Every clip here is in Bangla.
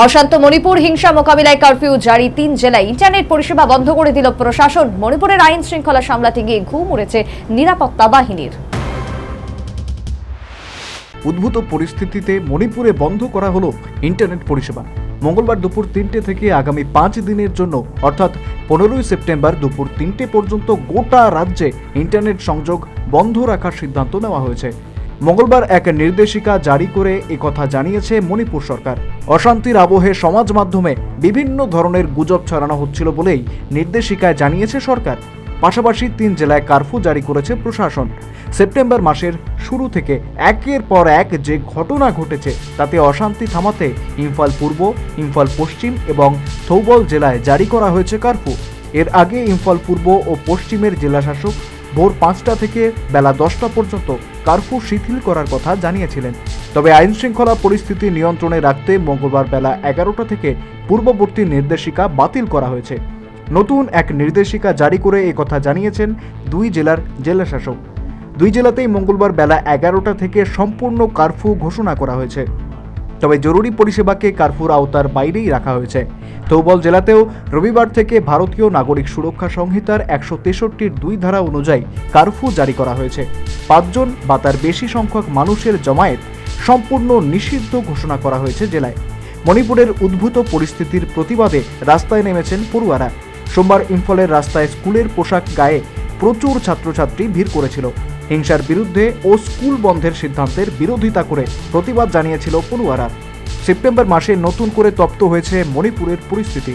অশান্ত মণিপুর হিংসা মোকাবিলায় কারফিউ জারি ৩ জেলায় ইন্টারনেট পরিষেবা বন্ধ করে দিল প্রশাসন। মণিপুরের আইন শৃঙ্খলা সামলাতে গিয়ে ঘুম উড়েছে নিরাপত্তা বাহিনীর। উদ্ভূত পরিস্থিতিতে মণিপুরে বন্ধ করা হলো ইন্টারনেট পরিষেবা। মঙ্গলবার দুপুর ৩টে থেকে আগামী ৫ দিনের জন্য অর্থাৎ ১৫ই সেপ্টেম্বর দুপুর ৩টে পর্যন্ত গোটা রাজ্যে ইন্টারনেট সংযোগ বন্ধ রাখার সিদ্ধান্ত নেওয়া হয়েছে। মঙ্গলবার এক নির্দেশিকা জারি করে একথা জানিয়েছে মণিপুর সরকার। অশান্তির আবহে সমাজ মাধ্যমে বিভিন্ন ধরনের গুজব ছড়ানো হচ্ছিল বলেই নির্দেশিকায় জানিয়েছে সরকার। পাশাপাশি ৩ জেলায় কারফিউ জারি করেছে প্রশাসন। সেপ্টেম্বর মাসের শুরু থেকে একের পর এক যে ঘটনা ঘটেছে তাতে অশান্তি থামাতে ইম্ফল পূর্ব, ইম্ফল পশ্চিম এবং থৌবল জেলায় জারি করা হয়েছে কারফিউ। এর আগে ইম্ফল পূর্ব ও পশ্চিমের জেলাশাসক ভোর ৫টা থেকে বেলা ১০টা পর্যন্ত কারফিউ শিথিল করার কথা জানিয়েছিলেন। তবে আইন শৃঙ্খলা পরিস্থিতি নিয়ন্ত্রণে রাখতে মঙ্গলবার বেলা ১১টা থেকে পূর্ববর্তী নির্দেশিকা বাতিল করা হয়েছে। নতুন এক নির্দেশিকা জারি করে একথা জানিয়েছেন ২ জেলার জেলাশাসক। ২ জেলাতেই মঙ্গলবার বেলা ১১টা থেকে সম্পূর্ণ কারফিউ ঘোষণা করা হয়েছে। তবে জরুরি পরিষেবাকে কারফিউর আওতার বাইরেই রাখা হয়েছে। থৌবল জেলাতেও রবিবার থেকে ভারতীয় নাগরিক সুরক্ষা সংহিতার ১৬৩-র ২ ধারা অনুযায়ী কারফিউ জারি করা হয়েছে। ৫ জন বা তার বেশি সংখ্যক মানুষের জমায়েত সম্পূর্ণ নিষিদ্ধ ঘোষণা করা হয়েছে জেলায়। মণিপুরের উদ্ভূত পরিস্থিতির প্রতিবাদে রাস্তায় নেমেছেন পড়ুয়ারা। সোমবার ইম্ফলের রাস্তায় স্কুলের পোশাক গায়ে প্রচুর ছাত্রছাত্রী ভিড় করেছিল। হিংসার বিরুদ্ধে ও স্কুল বন্ধের সিদ্ধান্তের বিরোধিতা করে প্রতিবাদ জানিয়েছিল পড়ুয়ারা। সেপ্টেম্বর মাসে নতুন করে তপ্ত হয়েছে মণিপুরের পরিস্থিতি।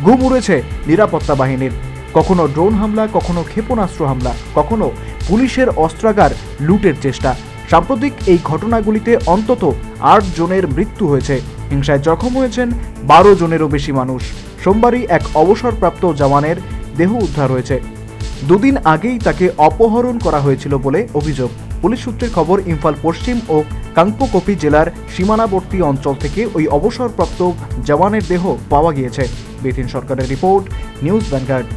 ঘুম উড়েছে নিরাপত্তা বাহিনীর। কখনো ড্রোন হামলা, কখনো ক্ষেপণাস্ত্র হামলা, কখনো পুলিশের অস্ত্রাগার লুটের চেষ্টা। সাম্প্রতিক এই ঘটনাগুলিতে অন্তত ৮ জনের মৃত্যু হয়েছে। হিংসায় জখম হয়েছেন ১২ জনেরও বেশি মানুষ। সোমবারই এক অবসরপ্রাপ্ত জওয়ানের দেহ উদ্ধার হয়েছে। ২ দিন আগেই তাকে অপহরণ করা হয়েছিল বলে অভিযোগ। পুলিশ সূত্রের খবর, ইম্ফল পশ্চিম ও কাংপোকপি জেলার সীমানাবর্তী অঞ্চল থেকে ওই অবসরপ্রাপ্ত জওয়ানের দেহ পাওয়া গিয়েছে। বিপিন সরকারের রিপোর্ট, নিউজ ভ্যানগার্ড।